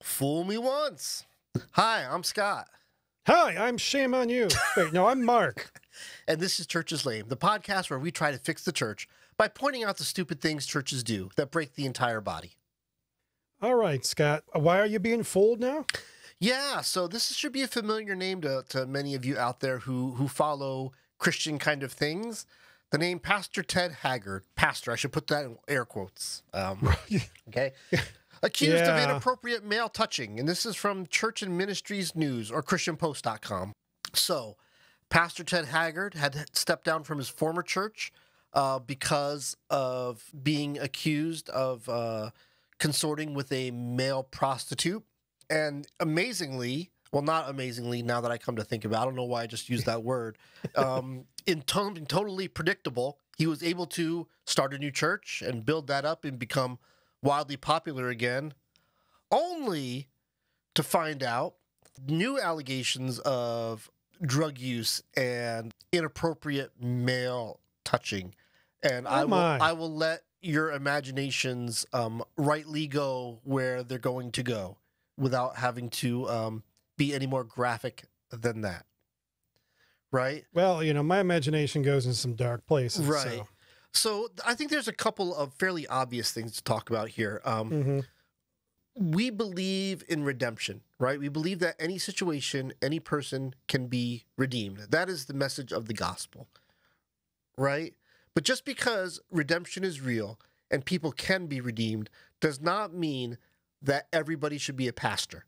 Fool me once. Hi, I'm Scott. Hi, I'm Shame on You. Wait, no, I'm Mark. And this is Church is Lame, the podcast where we try to fix the church by pointing out the stupid things churches do that break the entire body. All right, Scott. Why are you being fooled now? Yeah, so this should be a familiar name to many of you out there who follow Christian kind of things. The name Pastor Ted Haggard. Pastor, I should put that in air quotes. Okay. Accused of inappropriate male touching. And this is from Church and Ministries News or ChristianPost.com. So, Pastor Ted Haggard had stepped down from his former church because of being accused of consorting with a male prostitute. And amazingly, well, not amazingly, now that I come to think about it, I don't know why I just used that word, totally predictable, he was able to start a new church and build that up and become wildly popular again, only to find out new allegations of drug use and inappropriate male touching. And I will let your imaginations rightly go where they're going to go without having to be any more graphic than that. Right? Well, you know, my imagination goes in some dark places. Right. So I think there's a couple of fairly obvious things to talk about here. We believe in redemption, right? We believe that any situation, any person can be redeemed. That is the message of the gospel, right? But just because redemption is real and people can be redeemed does not mean that everybody should be a pastor,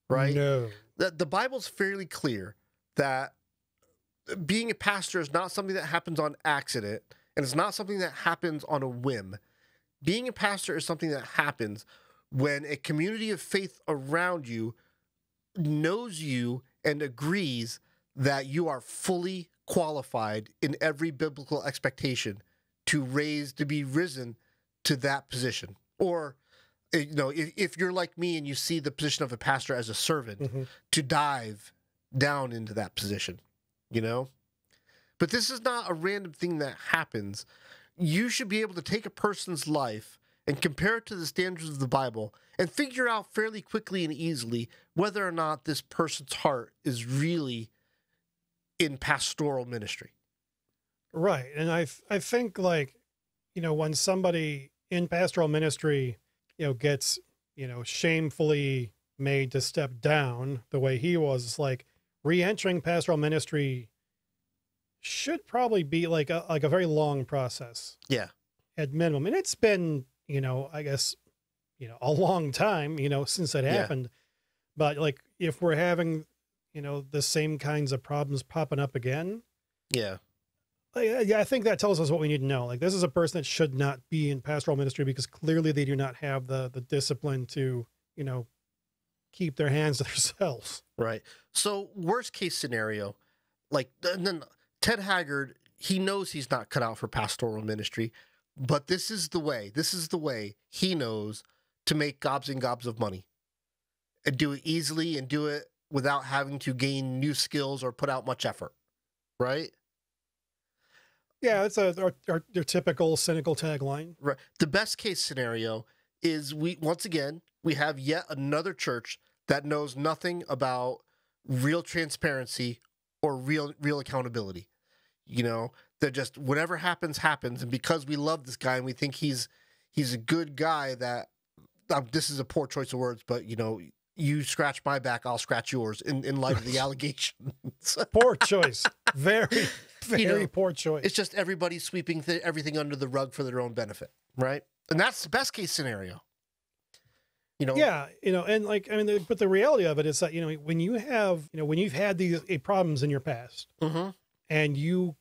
right? No. The Bible's fairly clear that being a pastor is not something that happens on accident, and it's not something that happens on a whim. Being a pastor is something that happens when a community of faith around you knows you and agrees that you are fully qualified in every biblical expectation to be risen to that position. Or, you know, if you're like me and you see the position of a pastor as a servant, to dive down into that position, you know? But this is not a random thing that happens. You should be able to take a person's life and compare it to the standards of the Bible and figure out fairly quickly and easily whether or not this person's heart is really in pastoral ministry. Right. And I think, like, you know, when somebody in pastoral ministry, you know, gets, you know, shamefully made to step down the way he was, it's like re-entering pastoral ministry should probably be like a very long process. Yeah. At minimum. And it's been, you know, I guess, you know, a long time, you know, since that happened. But like, if we're having, you know, the same kinds of problems popping up again. Yeah. I think that tells us what we need to know. Like, this is a person that should not be in pastoral ministry because clearly they do not have the discipline to, you know, keep their hands to themselves. Right. So worst case scenario, like, and then Ted Haggard, he knows he's not cut out for pastoral ministry, but this is the way he knows to make gobs and gobs of money and do it easily and do it without having to gain new skills or put out much effort. Right? Yeah, it's our typical cynical tagline. Right. The best case scenario is we have yet another church that knows nothing about real transparency or real accountability. You know, they're just, whatever happens, and because we love this guy and we think he's a good guy, that this is a poor choice of words, but, you know, you scratch my back, I'll scratch yours in light of the allegations. Poor choice. Very, very, you know, poor choice. It's just everybody sweeping everything under the rug for their own benefit, right? And that's the best case scenario. You know? Yeah, you know, and like, I mean, but the reality of it is that, you know, when you've had these problems in your past, and you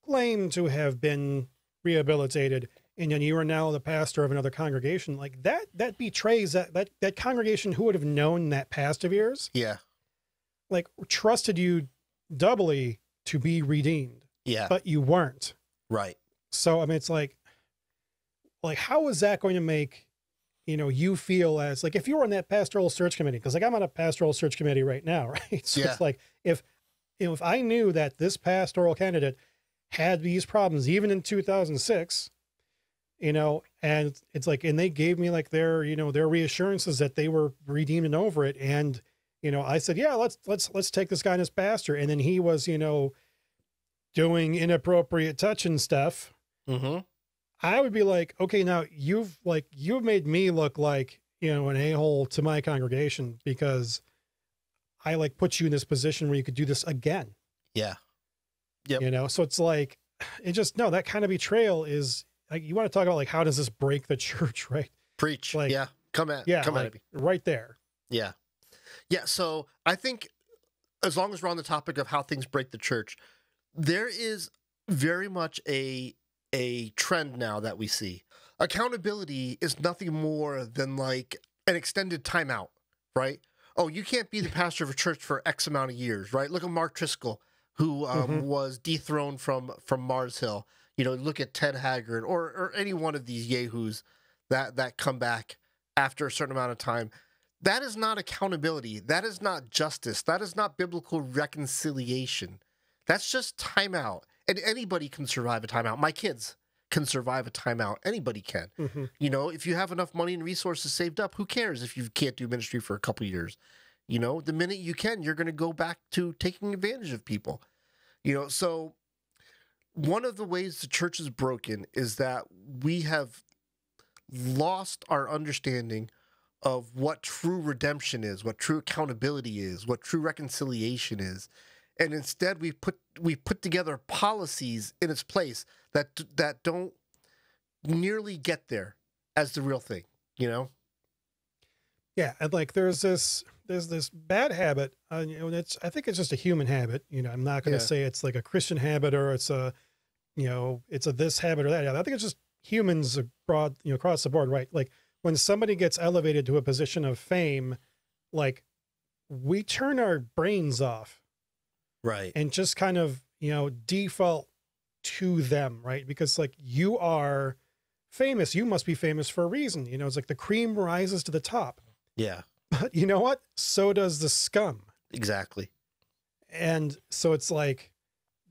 claim to have been rehabilitated, and then you are now the pastor of another congregation, like that betrays that congregation who would have known that past of yours. Yeah. Like, trusted you doubly to be redeemed. Yeah. But you weren't. Right. So, I mean, it's like how is that going to make, you know, you feel as, like, if you were on that pastoral search committee, because, like, I'm on a pastoral search committee right now, right? So it's like, if I knew that this pastoral candidate had these problems, even in 2006, you know, and it's like, and they gave me like their, you know, their reassurances that they were redeemed and over it. And, you know, I said, yeah, let's take this guy as pastor. And then he was, you know, doing inappropriate touching stuff. Mm-hmm. I would be like, okay, now you've made me look like, you know, an a-hole to my congregation because I like put you in this position where you could do this again. Yeah. Yep. You know, so it's like, it just, no, that kind of betrayal is like, you want to talk about like, how does this break the church, right? Preach. Like, yeah. Come at like, me. Right there. Yeah. Yeah. So I think as long as we're on the topic of how things break the church, there is very much a trend now that we see. Accountability is nothing more than like an extended timeout, right? Oh, you can't be the pastor of a church for X amount of years, right? Look at Mark Driscoll, who was dethroned from Mars Hill. You know, look at Ted Haggard or any one of these yahoos that come back after a certain amount of time. That is not accountability. That is not justice. That is not biblical reconciliation. That's just timeout. And anybody can survive a timeout. My kids can survive a timeout. Anybody can. Mm-hmm. You know, if you have enough money and resources saved up, who cares if you can't do ministry for a couple years? You know, the minute you can, you're going to go back to taking advantage of people. You know, so one of the ways the church is broken is that we have lost our understanding of what true redemption is, what true accountability is, what true reconciliation is. And instead, we put together policies in its place that don't nearly get there as the real thing, you know? Yeah, and like there's this bad habit, you know, and I think it's just a human habit. You know, I'm not going to say it's like a Christian habit or it's a, you know, it's a this habit or that habit. I think it's just humans abroad, you know, across the board, right? Like when somebody gets elevated to a position of fame, like we turn our brains off. Right. And just kind of, you know, default to them, right? Because like you are famous, you must be famous for a reason. You know, it's like the cream rises to the top. Yeah. But you know what? So does the scum. Exactly. And so it's like,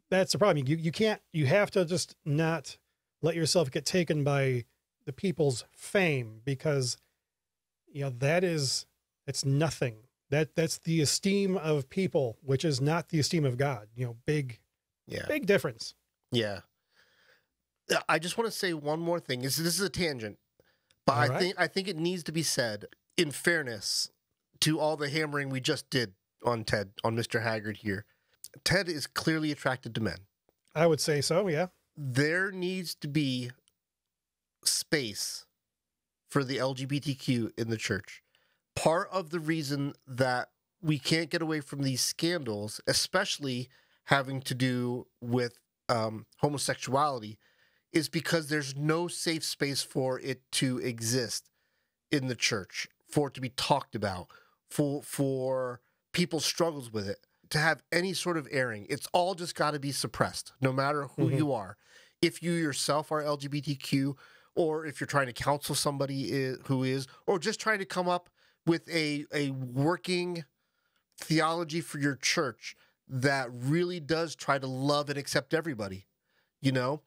that's the problem. You have to just not let yourself get taken by the people's fame because, you know, it's nothing. That's the esteem of people, which is not the esteem of God. You know, big difference. Yeah. I just want to say one more thing. This is a tangent, but I think it needs to be said in fairness to all the hammering we just did on Mr. Haggard here. Ted is clearly attracted to men. I would say so. Yeah. There needs to be space for the LGBTQ in the church. Part of the reason that we can't get away from these scandals, especially having to do with homosexuality, is because there's no safe space for it to exist in the church, for it to be talked about, for people's struggles with it, to have any sort of airing. It's all just got to be suppressed, no matter who you are. If you yourself are LGBTQ, or if you're trying to counsel somebody who is, or just trying to come up with a working theology for your church that really does try to love and accept everybody. You know,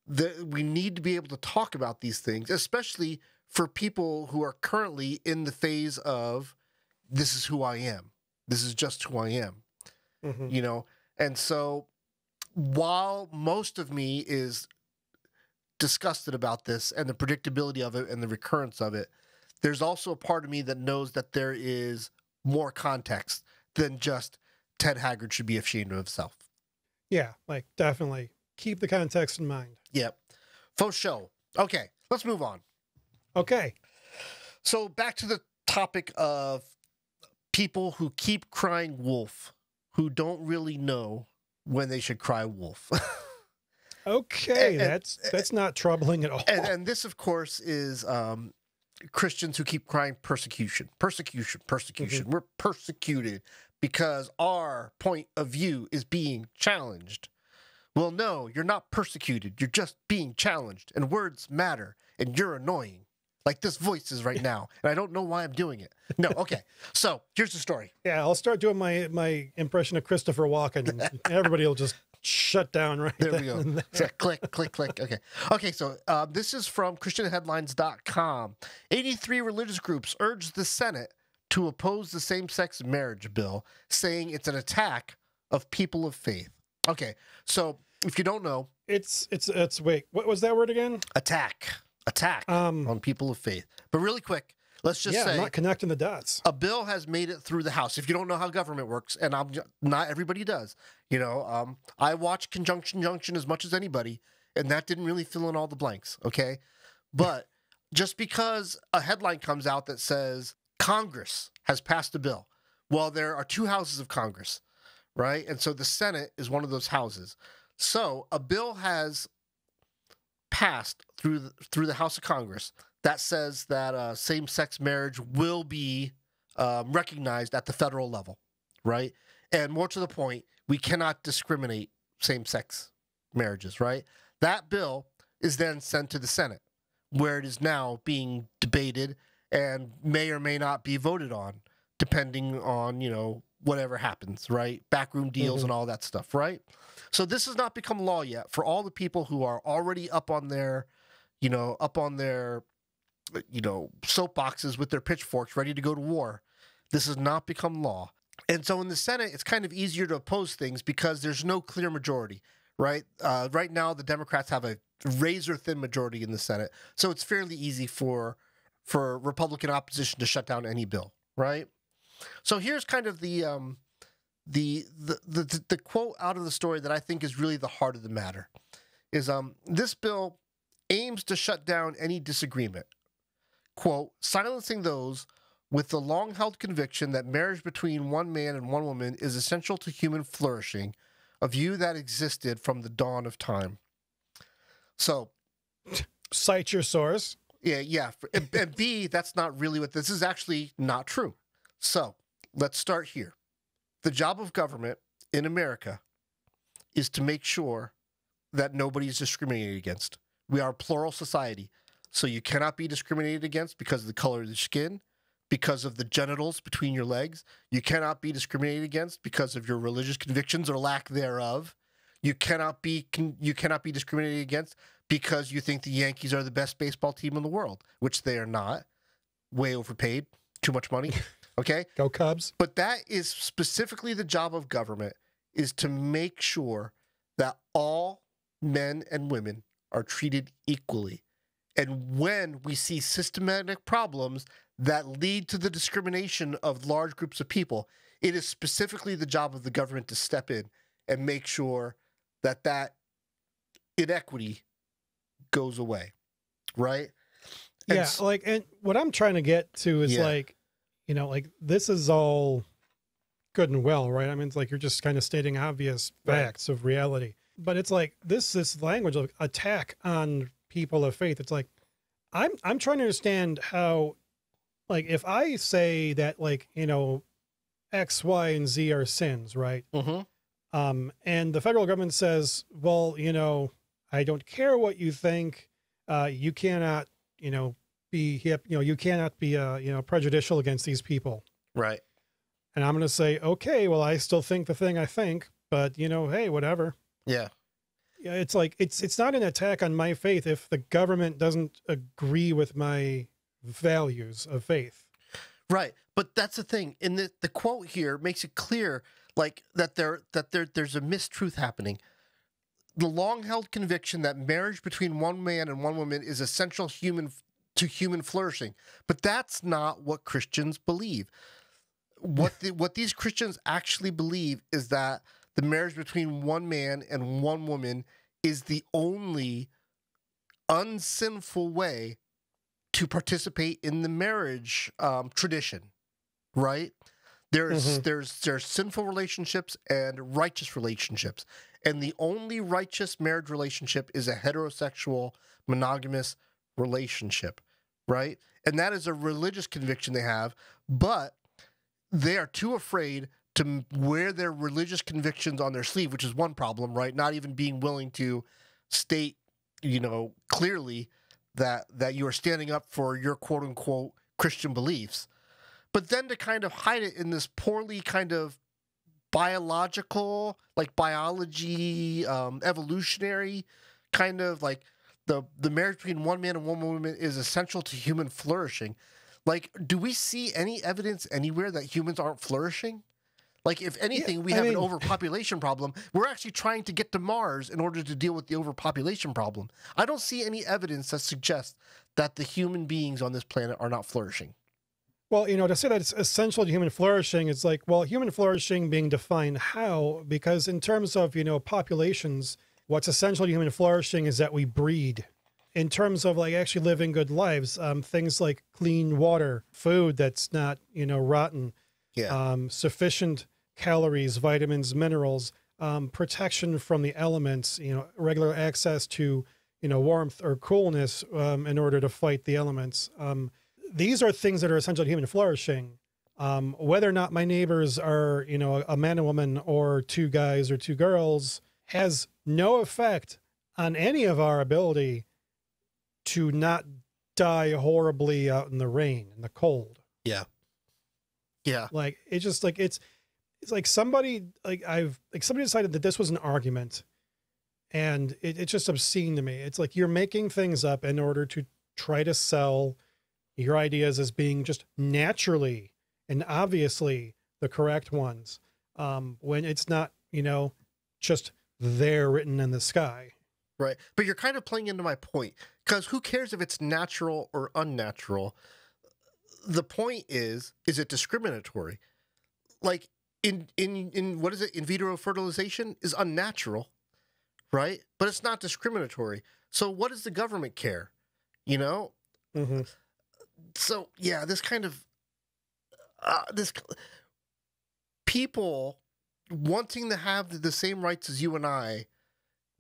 we need to be able to talk about these things, especially for people who are currently in the phase of, this is who I am. This is just who I am. You know? And so while most of me is disgusted about this and the predictability of it and the recurrence of it, there's also a part of me that knows that there is more context than just Ted Haggard should be ashamed of himself. Yeah, like definitely keep the context in mind. Yep. Faux show. Okay, let's move on. Okay. So back to the topic of people who keep crying wolf, who don't really know when they should cry wolf. Okay, that's not troubling at all. And this, of course, is Christians who keep crying persecution. We're persecuted because our point of view is being challenged. Well, no, you're not persecuted. You're just being challenged. And words matter. And you're annoying. Like this voice is right now. And I don't know why I'm doing it. No, okay. So here's the story. Yeah, I'll start doing my impression of Christopher Walken. And everybody will just shut down right There then we go. and there. So click, click, click. Okay. Okay, so this is from ChristianHeadlines.com. 83 religious groups urge the Senate to oppose the same-sex marriage bill, saying it's an attack of people of faith. Okay, so if you don't know... It's wait, what was that word again? Attack on people of faith. But really quick, let's just say... I'm not connecting the dots. A bill has made it through the House. If you don't know how government works, and not everybody does, you know, I watch Conjunction Junction as much as anybody, and that didn't really fill in all the blanks, okay? But just because a headline comes out that says Congress has passed a bill, well, there are two houses of Congress, right? And so the Senate is one of those houses. So a bill has passed through the House of Congress that says that same-sex marriage will be recognized at the federal level, right? And more to the point, we cannot discriminate same-sex marriages, right? That bill is then sent to the Senate, where it is now being debated and may or may not be voted on, depending on, you know, whatever happens, right? Backroom deals and all that stuff, right? So this has not become law yet for all the people who are already up on their soapboxes with their pitchforks ready to go to war. This has not become law. And so in the Senate, it's kind of easier to oppose things because there's no clear majority, right? Right now, the Democrats have a razor-thin majority in the Senate. So it's fairly easy for Republican opposition to shut down any bill, right? So here's kind of the quote out of the story that I think is really the heart of the matter is this bill aims to shut down any disagreement, quote, silencing those with the long-held conviction that marriage between one man and one woman is essential to human flourishing, a view that existed from the dawn of time. So, cite your source. Yeah. And B, that's not really what this is actually not true. So, let's start here. The job of government in America is to make sure that nobody is discriminated against. We are a plural society, so you cannot be discriminated against because of the color of the skin, because of the genitals between your legs. You cannot be discriminated against because of your religious convictions or lack thereof. You cannot be discriminated against because you think the Yankees are the best baseball team in the world, which they are not. Way overpaid, too much money. Okay? Go Cubs. But that is specifically the job of government, is to make sure that all men and women are treated equally. And when we see systematic problems that lead to the discrimination of large groups of people, it is specifically the job of the government to step in and make sure that that inequity goes away, right? And Yeah, and what I'm trying to get to is this is all good and well, right? I mean, it's like you're just kind of stating obvious facts of reality. But it's like this language of attack on people of faith. It's like I'm trying to understand how, like, if I say that, like, you know, X, Y, and Z are sins, right? And the federal government says, well, you know, I don't care what you think. You cannot, you know, be hip. You know, you cannot be, prejudicial against these people. Right. And I'm going to say, okay, well, I still think the thing I think, but, you know, hey, whatever. Yeah. Yeah, it's like it's not an attack on my faith if the government doesn't agree with my values of faith. Right. But that's the thing. In the quote here makes it clear, like, that there's a mistruth happening. The long-held conviction that marriage between one man and one woman is essential to human flourishing. But that's not what Christians believe. What these Christians actually believe is that the marriage between one man and one woman is the only unsinful way to participate in the marriage tradition, right? There's sinful relationships and righteous relationships, and the only righteous marriage relationship is a heterosexual monogamous relationship, right? And that is a religious conviction they have, but they are too afraid to wear their religious convictions on their sleeve, which is one problem, right? Not even being willing to state, you know, clearly that you are standing up for your quote unquote Christian beliefs, but then to kind of hide it in this poorly kind of biological, like biology, evolutionary kind of like the marriage between one man and one woman is essential to human flourishing. Like, do we see any evidence anywhere that humans aren't flourishing? Like, if anything, we have an overpopulation problem. We're actually trying to get to Mars in order to deal with the overpopulation problem. I don't see any evidence that suggests that the human beings on this planet are not flourishing. Well, to say that it's essential to human flourishing, it's like, well, human flourishing being defined how? Because in terms of, populations, what's essential to human flourishing is that we breed. In terms of like actually living good lives, things like clean water, food that's not, rotten, sufficient calories, vitamins, minerals, protection from the elements, regular access to, warmth or coolness in order to fight the elements. These are things that are essential to human flourishing. Whether or not my neighbors are, a man and woman or two guys or two girls has no effect on any of our ability to not die horribly out in the rain and the cold. Yeah. Yeah. Like, it's just like, it's like somebody decided that this was an argument, and it's just obscene to me. It's like you're making things up in order to try to sell your ideas as being just naturally and obviously the correct ones, when it's not, just there written in the sky. Right. But you're kind of playing into my point, because who cares if it's natural or unnatural? The point is it discriminatory? Like in what is it? In vitro fertilization is unnatural, right? But it's not discriminatory. So what does the government care? Mm-hmm. So yeah, this kind of this people wanting to have the same rights as you and I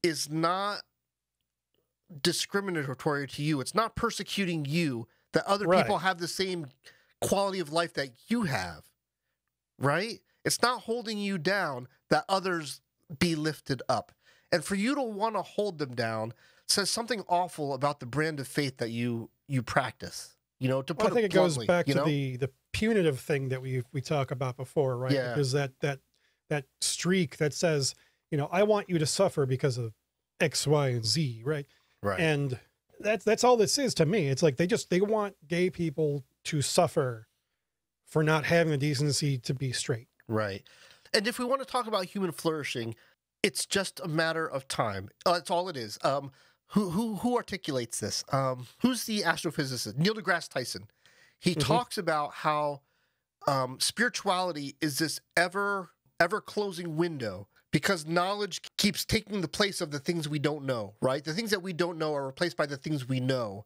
is not discriminatory to you. It's not persecuting you that other people have the same quality of life that you have, right? It's not holding you down that others be lifted up. And for you to want to hold them down says something awful about the brand of faith that you practice. To put I think it goes bluntly, back to the punitive thing that we talked about before, right? Yeah. Because that streak that says, I want you to suffer because of X, Y, and Z, right? Right. And that's all this is to me. It's like they want gay people to suffer for not having the decency to be straight. Right. And if we want to talk about human flourishing, it's just a matter of time. That's all it is. Who articulates this? Who's the astrophysicist? Neil deGrasse Tyson. He talks about how spirituality is this ever closing window, because knowledge keeps taking the place of the things we don't know, right? The things that we don't know are replaced by the things we know.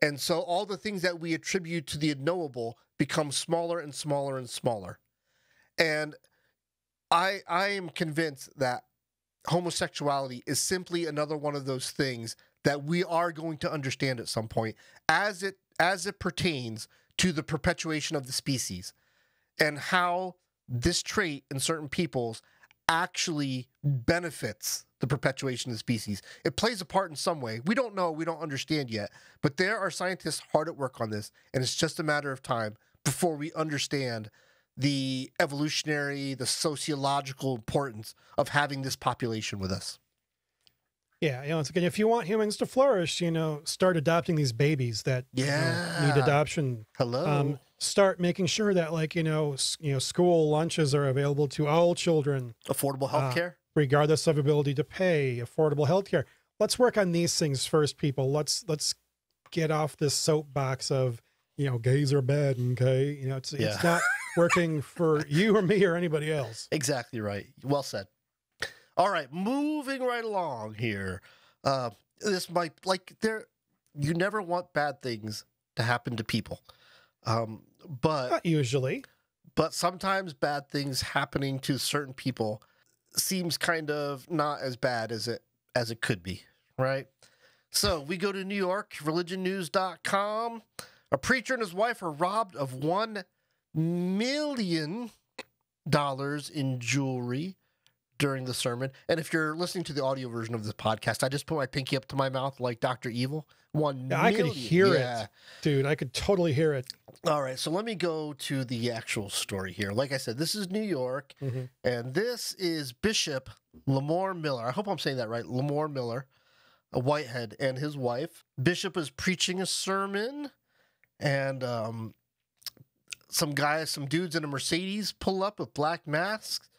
And so all the things that we attribute to the unknowable become smaller and smaller and smaller. And I am convinced that homosexuality is simply another one of those things that we are going to understand at some point as it pertains to the perpetuation of the species, and how this trait in certain peoples actually benefits the perpetuation of the species. It plays a part in some way. We don't know, we don't understand yet, but there are scientists hard at work on this, and it's just a matter of time before we understand the evolutionary, the sociological importance of having this population with us. Yeah, it's again, if you want humans to flourish, start adopting these babies that need adoption. Hello. Start making sure that school lunches are available to all children. Affordable health care, regardless of ability to pay. Affordable health care. Let's work on these things first, people. Let's get off this soapbox of gays are bad. Okay, it's not working for you or me or anybody else. Exactly right. Well said. All right, moving right along here. This might you never want bad things to happen to people, but not usually. But sometimes bad things happening to certain people seems kind of not as bad as it could be, right? So we go to New York, religionnews.com. A preacher and his wife are robbed of $1 million in jewelry during the sermon. And if you're listening to the audio version of this podcast, I just put my pinky up to my mouth like Dr. Evil. 1 Yeah, I could million. hear Yeah. it, dude. I could totally hear it. All right, so let me go to the actual story here. Like I said, this is New York, and this is Bishop Lamore Miller. I hope I'm saying that right. Lamore Miller, a Whitehead, and his wife. Bishop is preaching a sermon, and some dudes in a Mercedes pull up with black masks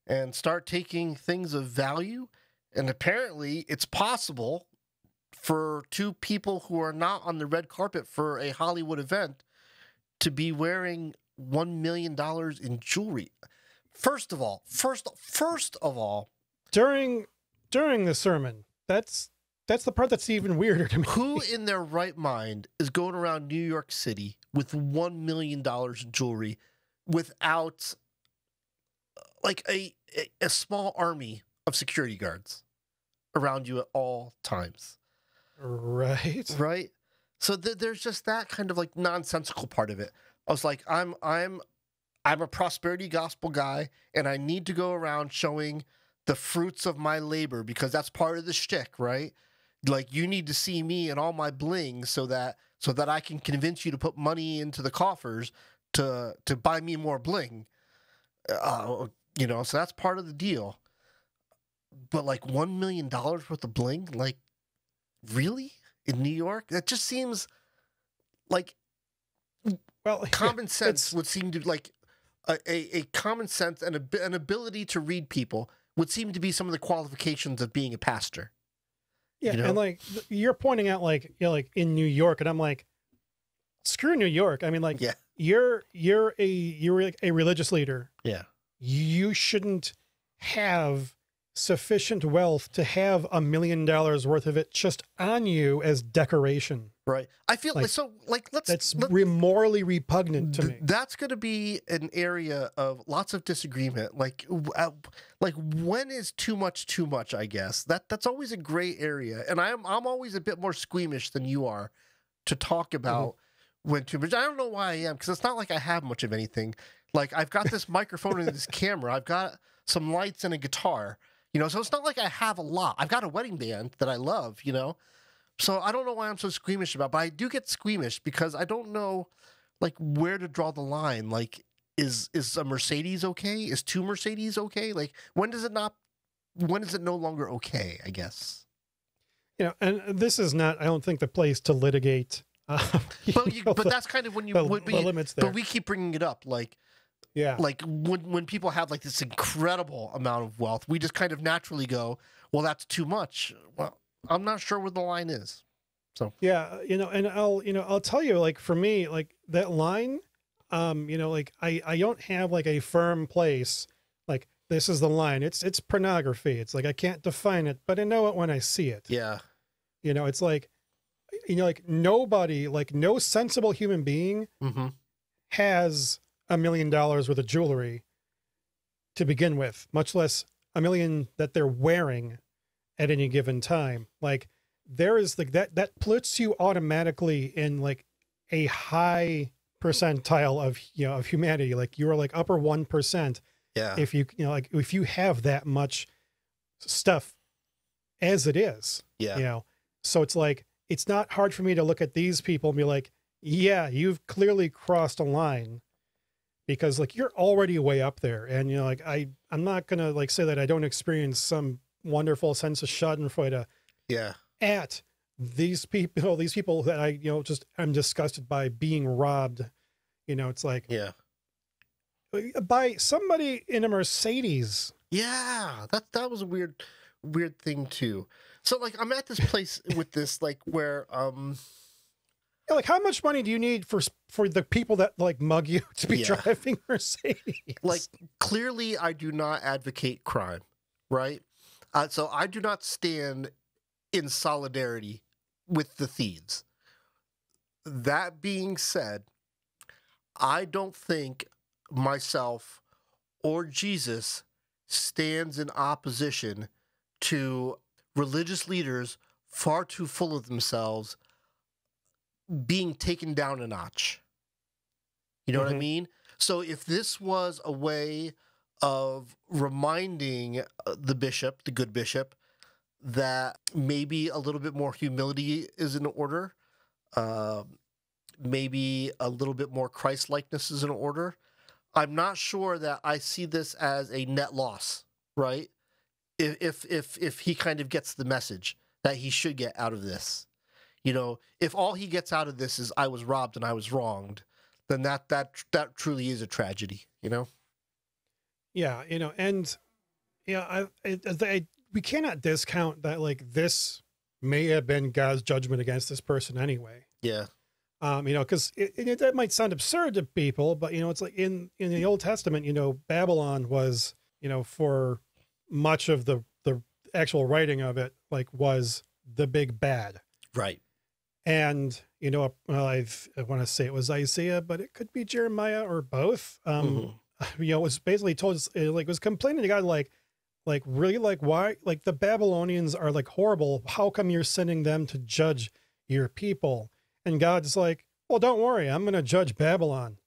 and start taking things of value. And apparently, it's possible for two people who are not on the red carpet for a Hollywood event to be wearing $1 million in jewelry. First of all, during the sermon, that's the part that's even weirder to me. Who in their right mind is going around New York City with $1 million in jewelry without like a small army of security guards around you at all times? Right. Right. So there's just that kind of like nonsensical part of it. I was like, I'm a prosperity gospel guy, and I need to go around showing the fruits of my labor because that's part of the shtick, right? Like, you need to see me and all my bling so that I can convince you to put money into the coffers to buy me more bling. So that's part of the deal. But like $1 million worth of bling, like, really? In New York? That just seems like, well, common sense would seem to like a common sense and an ability to read people would seem to be some of the qualifications of being a pastor. Yeah, and like you're pointing out, like, like in New York, and I'm like, screw New York. I mean, like, you're a religious leader. Yeah, you shouldn't have sufficient wealth to have $1 million worth of it just on you as decoration. Right. I feel like that's morally repugnant to me. That's going to be an area of lots of disagreement. Like when is too much, I guess. That's always a gray area. And I'm always a bit more squeamish than you are to talk about when too much. I don't know why I am, because it's not like I have much of anything. Like, I've got this microphone and this camera. I've got some lights and a guitar. So it's not like I have a lot. I've got a wedding band that I love, So I don't know why I'm so squeamish about it, but I do get squeamish because I don't know, like, where to draw the line. Like, is a Mercedes okay? Is 2 Mercedes okay? Like, when is it no longer okay, I guess? And this is not, I don't think, the place to litigate. But that's kind of when the limits there. But we keep bringing it up, like, yeah, like when people have like this incredible amount of wealth, we just kind of naturally go, well, that's too much. Well, I'm not sure where the line is. So yeah, and I'll tell you, like, for me, like, that line, like, I don't have like a firm place. Like, this is the line. It's pornography. It's like, I can't define it, but I know it when I see it. Yeah. It's like, like, nobody, like, no sensible human being has $1 million worth of jewelry to begin with, much less $1 million that they're wearing at any given time. Like, there is like that puts you automatically in like a high percentile of of humanity. Like, you're like upper 1%. Yeah. If you like, if you have that much stuff as it is. Yeah. So it's like, it's not hard for me to look at these people and be like, yeah, you've clearly crossed a line. Because like, you're already way up there, and like, I'm not gonna like say that I don't experience some wonderful sense of schadenfreude at these people that I I'm disgusted by being robbed. It's like, by somebody in a Mercedes. Yeah, that was a weird thing too. So like, I'm at this place with this, like, where like, how much money do you need for the people that like mug you to be driving Mercedes? Like, clearly I do not advocate crime, right? So I do not stand in solidarity with the thieves. That being said, I don't think myself or Jesus stands in opposition to religious leaders far too full of themselves being taken down a notch. You know what I mean? So if this was a way of reminding the bishop, the good bishop, that maybe a little bit more humility is in order. Maybe a little bit more Christ-likeness is in order. I'm not sure that I see this as a net loss, right? If he kind of gets the message that he should get out of this, if all he gets out of this is I was robbed and I was wronged, then that truly is a tragedy, Yeah, and we cannot discount that, like, this may have been God's judgment against this person anyway. Yeah. Because that might sound absurd to people, but it's like in the Old Testament, Babylon was, for much of the actual writing of it, like, was the big bad. Right. And, well, I want to say it was Isaiah, but it could be Jeremiah or both. It was basically told, like, was complaining to God, like really, like, why, like, the Babylonians are, like, horrible. How come you're sending them to judge your people? And God's like, well, don't worry, I'm going to judge Babylon.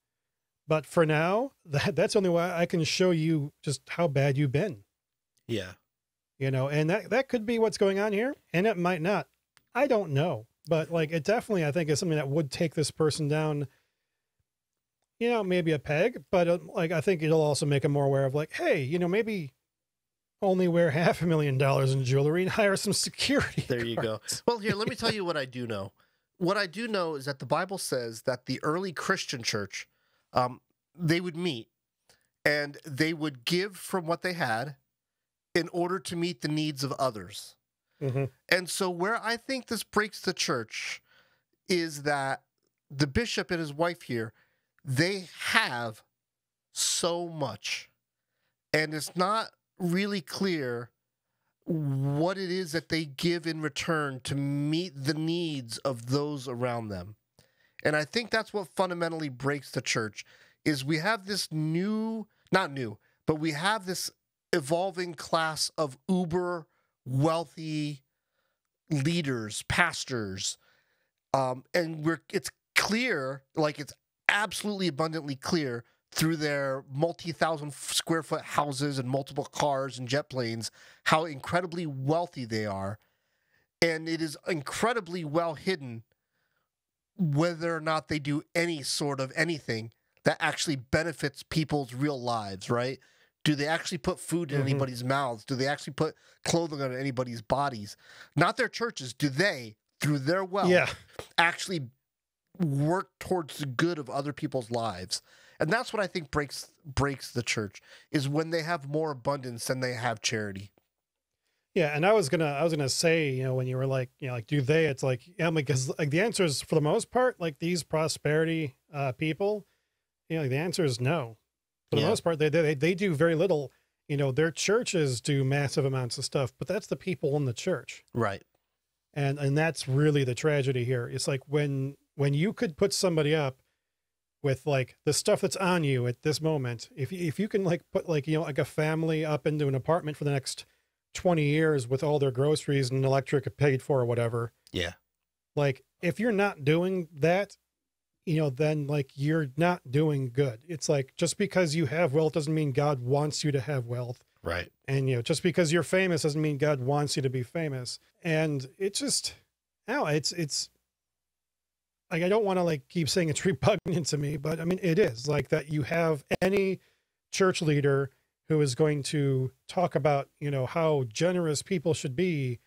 But for now, that's the only way I can show you just how bad you've been. Yeah. And that could be what's going on here, and it might not. I don't know. But, like, it definitely, I think, is something that would take this person down, maybe a peg. But, like, I think it'll also make them more aware of, like, hey, maybe only wear $500,000 in jewelry and hire some security There you go. Well, here, let me tell you what I do know. What I do know is that the Bible says that the early Christian church, they would meet and they would give from what they had in order to meet the needs of others. Mm-hmm. And so where I think this breaks the church is that the bishop and his wife here, they have so much. And it's not really clear what it is that they give in return to meet the needs of those around them. And I think that's what fundamentally breaks the church, is we have this not new, but we have this evolving class of uber wealthy leaders, pastors, and it's clear, like, it's absolutely abundantly clear through their multi-thousand square foot houses and multiple cars and jet planes, how incredibly wealthy they are. And it is incredibly well hidden whether or not they do any sort of anything that actually benefits people's real lives, right? Do they actually put food in anybody's mouths? Do they actually put clothing on anybody's bodies? Not their churches. Do they, through their wealth, actually work towards the good of other people's lives? And that's what I think breaks the church, is when they have more abundance than they have charity. Yeah, and I was gonna say, when you were like, like, do they? It's like, yeah, because, like, the answer is, for the most part, like, these prosperity people, the answer is no. For the most part, they do very little. Their churches do massive amounts of stuff, but that's the people in the church, right? And that's really the tragedy here. It's like when you could put somebody up with, like, the stuff that's on you at this moment, if you can, like, put, like, like a family up into an apartment for the next 20 years with all their groceries and electric paid for or whatever. Yeah. Like, if you're not doing that, then, like, you're not doing good. It's like, just because you have wealth doesn't mean God wants you to have wealth. Right. And, just because you're famous doesn't mean God wants you to be famous. And it's just, it's like, I don't want to, like, keep saying it's repugnant to me, but I mean, it is like that. You have any church leader who is going to talk about, how generous people should be,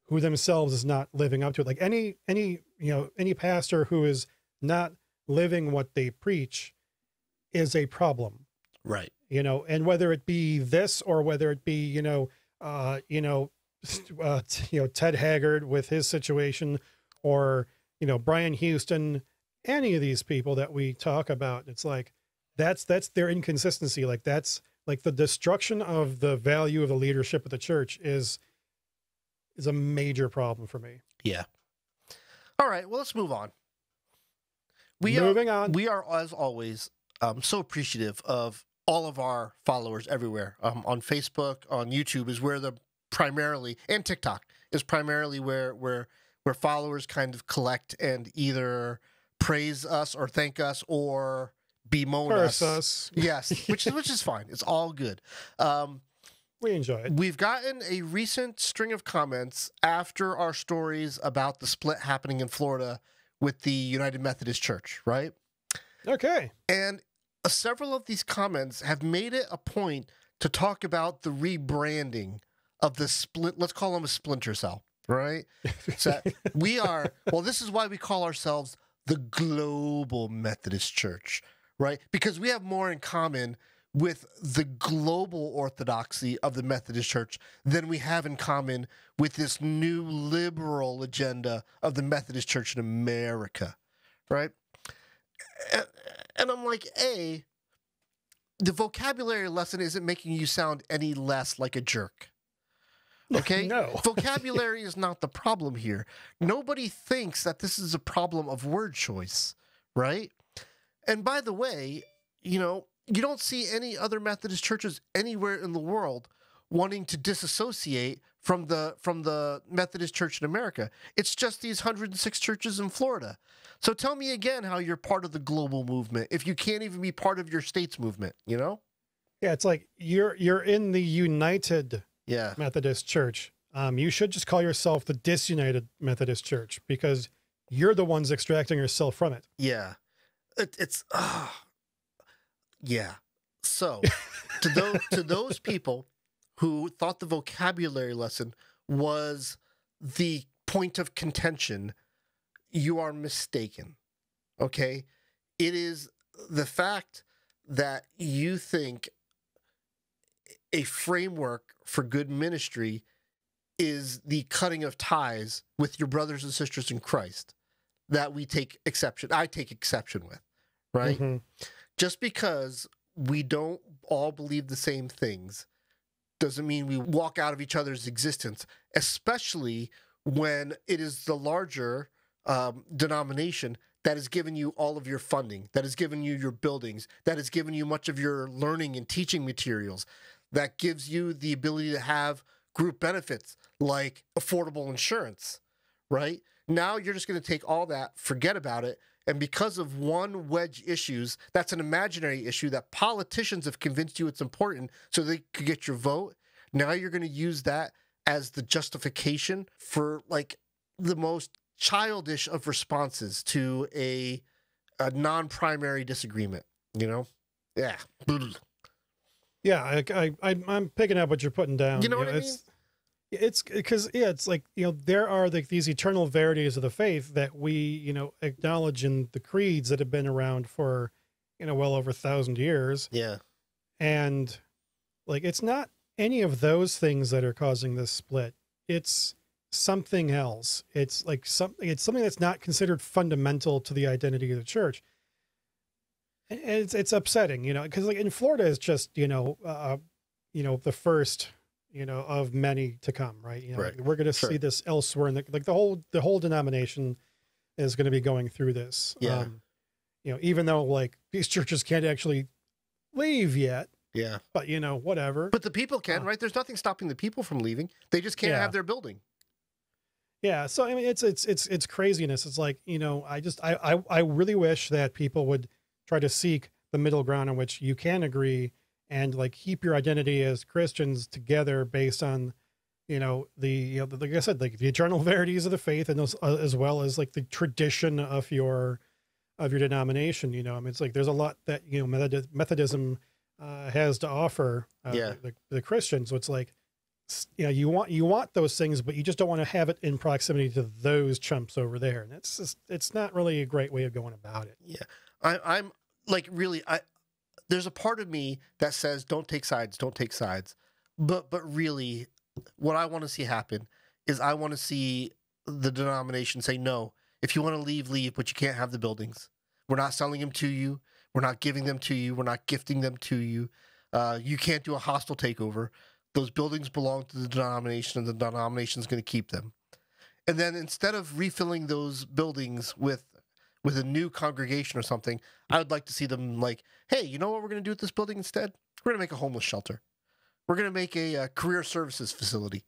who themselves is not living up to it. Like, any pastor who is not living what they preach is a problem. Right. And whether it be this, or whether it be, Ted Haggard with his situation, or, Brian Houston, any of these people that we talk about, it's like, that's their inconsistency. Like, that's like the destruction of the value of the leadership of the church is a major problem for me. Yeah. All right. Well, let's move on. Moving on. We are, as always, so appreciative of all of our followers everywhere. On Facebook, on YouTube is where primarily, and TikTok is primarily where followers kind of collect and either praise us or thank us or bemoan Curse us. us. Yes, which is fine. It's all good. We enjoy it. We've gotten a recent string of comments after our stories about the split happening in Florida with the United Methodist Church, right? Okay. And several of these comments have made it a point to talk about the rebranding of the split. Let's call them a splinter cell, right? So this is why we call ourselves the Global Methodist Church, right? Because we have more in common with the global orthodoxy of the Methodist Church than we have in common with this new liberal agenda of the Methodist Church in America, right? And I'm like, the vocabulary lesson isn't making you sound any less like a jerk. Okay? No. Vocabulary is not the problem here. Nobody thinks that this is a problem of word choice, right? And by the way, you don't see any other Methodist churches anywhere in the world wanting to disassociate from the Methodist Church in America. It's just these 106 churches in Florida. So tell me again how you're part of the global movement if you can't even be part of your state's movement, Yeah, it's like you're in the United Methodist Church. You should just call yourself the Disunited Methodist Church because you're the ones extracting yourself from it. Yeah. Yeah. So, to those people who thought the vocabulary lesson was the point of contention, you are mistaken. Okay? It is the fact that you think a framework for good ministry is the cutting of ties with your brothers and sisters in Christ that I take exception with, right? Mm-hmm. Just because we don't all believe the same things doesn't mean we walk out of each other's existence, especially when it is the larger denomination that has given you all of your funding, that has given you your buildings, that has given you much of your learning and teaching materials, that gives you the ability to have group benefits like affordable insurance, right? Now you're just going to take all that, forget about it, and because of one wedge issues, that's an imaginary issue that politicians have convinced you it's important so they could get your vote. Now you're going to use that as the justification for like the most childish of responses to a non-primary disagreement, Yeah. Yeah, I'm picking up what you're putting down. You know what I mean? It's because, it's like, there are these eternal verities of the faith that we, acknowledge in the creeds that have been around for, well over 1,000 years. Yeah. And like, it's not any of those things that are causing this split. It's something else. It's like it's something that's not considered fundamental to the identity of the church. And it's upsetting, because like in Florida is just, the first, of many to come, right? Right. We're going to see this elsewhere, and the whole denomination is going to be going through this. Yeah. Even though like these churches can't actually leave yet. Yeah. But whatever. But the people can, right? There's nothing stopping the people from leaving. They just can't have their building. Yeah. So I mean, it's craziness. It's like I really wish that people would try to seek the middle ground in which you can agree and like keep your identity as Christians together based on, like I said, like the eternal verities of the faith, and those, as well as like the tradition of your denomination. I mean, it's like there's a lot that Methodism has to offer the Christians. So it's like, you want those things, but you just don't want to have it in proximity to those chumps over there, and it's not really a great way of going about it. Yeah, I'm like really there's a part of me that says don't take sides, but really what I want to see happen is I want to see the denomination say, no, if you want to leave, but you can't have the buildings. We're not selling them to you. We're not giving them to you. We're not gifting them to you. You can't do a hostile takeover. Those buildings belong to the denomination, and the denomination is going to keep them. And then instead of refilling those buildings with a new congregation or something, I would like to see them like, hey, you know what we're going to do with this building instead? We're going to make a homeless shelter. We're going to make a career services facility,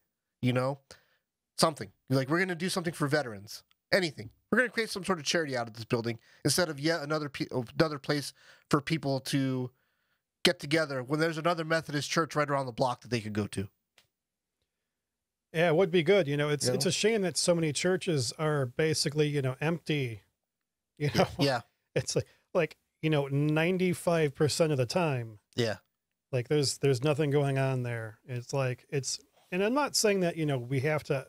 something. Like, we're going to do something for veterans. anything. We're going to create some sort of charity out of this building instead of yet another place for people to get together when there's another Methodist church right around the block that they could go to. Yeah, it would be good. It's a shame that so many churches are basically, empty. Yeah. It's like 95% of the time. Yeah. Like there's nothing going on there. And I'm not saying that, we have to,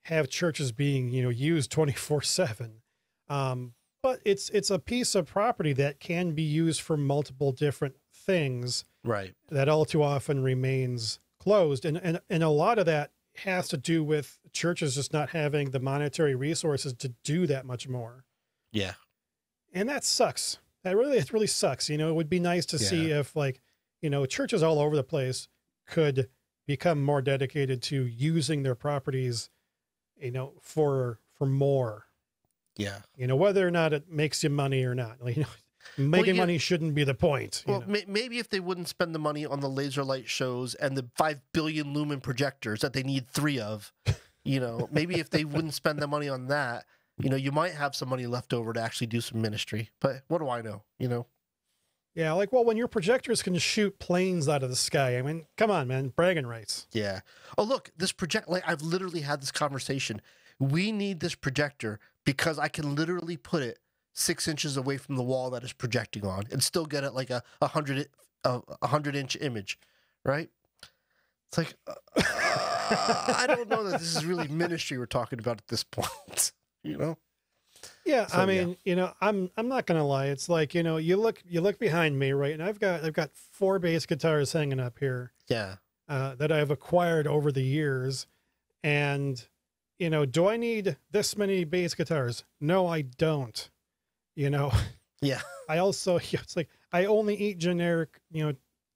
have churches being, used 24/7. But it's a piece of property that can be used for multiple different things. Right. That all too often remains closed. And a lot of that has to do with churches just not having the monetary resources to do that much more. Yeah. And that sucks. It really sucks. It would be nice to see if churches all over the place could become more dedicated to using their properties, for more. Yeah. Whether or not it makes you money or not. Making money shouldn't be the point. Well, maybe if they wouldn't spend the money on the laser light shows and the 5 billion lumen projectors that they need 3 of, maybe if they wouldn't spend the money on that, you might have some money left over to actually do some ministry. But what do I know? Yeah, when your projectors can shoot planes out of the sky. I mean, come on, man, bragging rights. Yeah. Oh, look, this I've literally had this conversation. We need this projector because I can literally put it 6 inches away from the wall that is projecting on and still get it like a 100-inch image, right? It's like, I don't know that this is really ministry we're talking about at this point, Yeah, So, I mean, I'm not gonna lie. It's like, you look behind me, right? And I've got 4 bass guitars hanging up here. Yeah. That I've acquired over the years. And, do I need this many bass guitars? No, I don't. Yeah. I also, it's like, I only eat generic,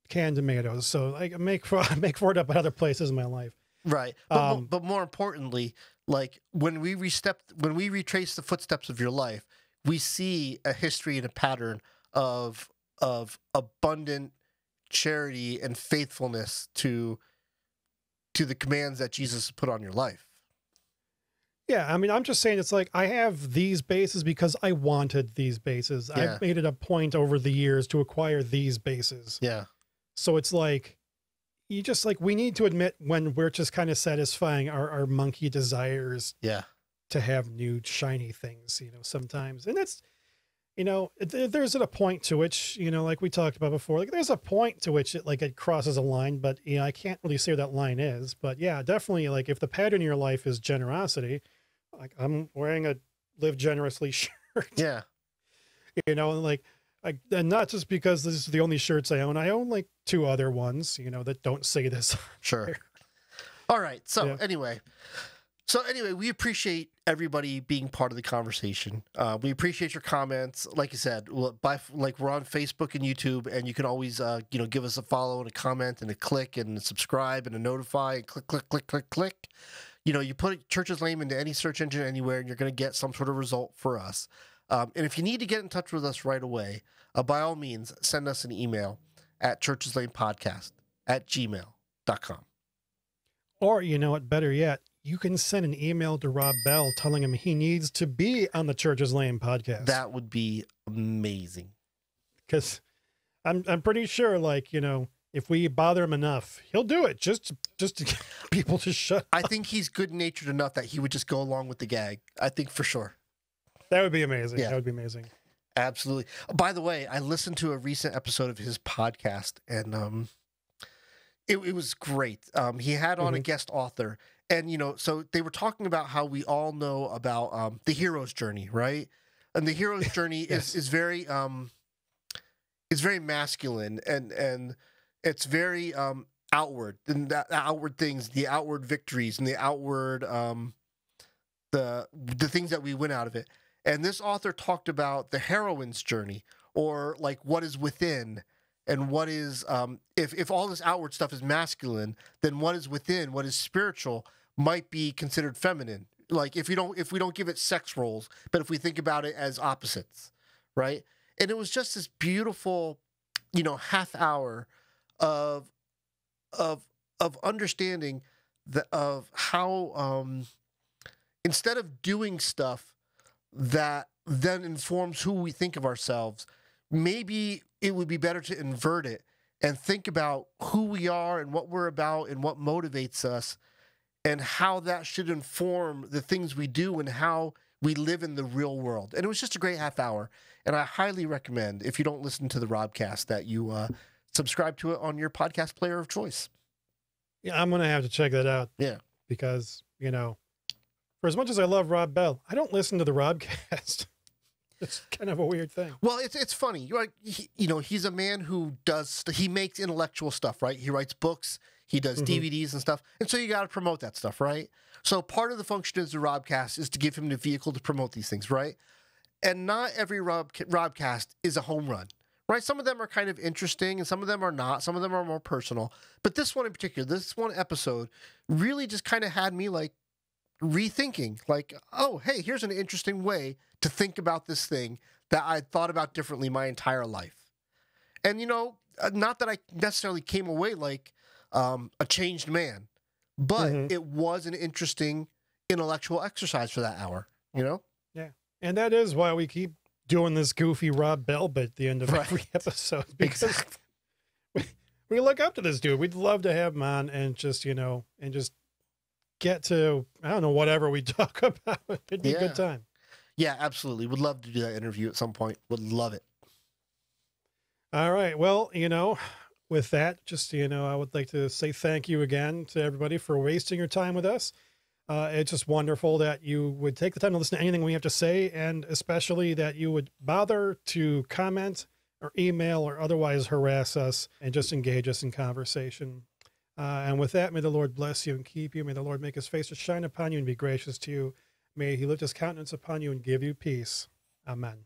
canned tomatoes. So I make for it up at other places in my life. Right. But more importantly, like when we retrace the footsteps of your life, we see a history and a pattern of abundant charity and faithfulness to the commands that Jesus put on your life. Yeah, I mean, I'm just saying, it's like, I have these bases because I wanted these bases. Yeah. I've made it a point over the years to acquire these bases. Yeah. So it's like, we need to admit when we're just kind of satisfying our monkey desires. Yeah. To have new shiny things, sometimes. And that's, there's a point to which, like we talked about before, like there's a point to which it crosses a line, but I can't really say where that line is. But yeah, definitely, like if the pattern in your life is generosity, like I'm wearing a Live Generously shirt. Yeah. And not just because this is the only shirts I own. I own like 2 other ones, that don't say this. Sure. All right. So anyway, we appreciate everybody being part of the conversation. We appreciate your comments. Like you said, we're on Facebook and YouTube, and you can always, give us a follow and a comment and a click and a subscribe and a notify and click, click, click, click, click. You put Church's Lame into any search engine anywhere, and you're going to get some sort of result for us. And if you need to get in touch with us right away, by all means, send us an email at churcheslamepodcast@gmail.com. Or, what, better yet, you can send an email to Rob Bell telling him he needs to be on the Church's Lame podcast. That would be amazing. Because I'm pretty sure, if we bother him enough, he'll do it just to get people to shut up. I think he's good-natured enough that he would just go along with the gag. I think for sure. That would be amazing. Yeah. That would be amazing. Absolutely. By the way, I listened to a recent episode of his podcast, and it was great. He had on a guest author, and so they were talking about how we all know about the hero's journey, right? And the hero's journey is very masculine, and it's very outward, and the outward things, the outward victories, and the outward the things that we win out of it. And this author talked about the heroine's journey, or like what is within, and what is if all this outward stuff is masculine, then what is within, what is spiritual, might be considered feminine. Like if we don't give it sex roles, but if we think about it as opposites, right? And it was just this beautiful, half hour of understanding of how instead of doing stuff that then informs who we think of ourselves, maybe it would be better to invert it and think about who we are and what we're about and what motivates us and how that should inform the things we do and how we live in the real world. And it was just a great half hour. And I highly recommend, if you don't listen to the Robcast, that you subscribe to it on your podcast player of choice. Yeah, I'm going to have to check that out. Yeah. Because, you know, for as much as I love Rob Bell, I don't listen to the Robcast. It's kind of a weird thing. Well, it's funny. You're like, he's a man who he makes intellectual stuff, right? He writes books, he does DVDs and stuff. And so you got to promote that stuff, right? So part of the function of the Robcast is to give him the vehicle to promote these things, right? And not every Robcast is a home run, right? Some of them are kind of interesting and some of them are not. Some of them are more personal. But this one in particular, this one episode really just kind of had me like rethinking, like, oh, hey, here's an interesting way to think about this thing that I thought about differently my entire life. And, not that I necessarily came away like a changed man, but it was an interesting intellectual exercise for that hour, Yeah. And that is why we keep doing this goofy Rob Bell bit at the end of every episode. Because we look up to this dude. We'd love to have him on and just, and just get to, I don't know, whatever we talk about. It'd be a good time. Yeah, absolutely. Would love to do that interview at some point. Would love it. All right. Well, with that, just, I would like to say thank you again to everybody for wasting your time with us. It's just wonderful that you would take the time to listen to anything we have to say, and especially that you would bother to comment or email or otherwise harass us and just engage us in conversation. And with that, may the Lord bless you and keep you. May the Lord make his face to shine upon you and be gracious to you. May he lift his countenance upon you and give you peace. Amen.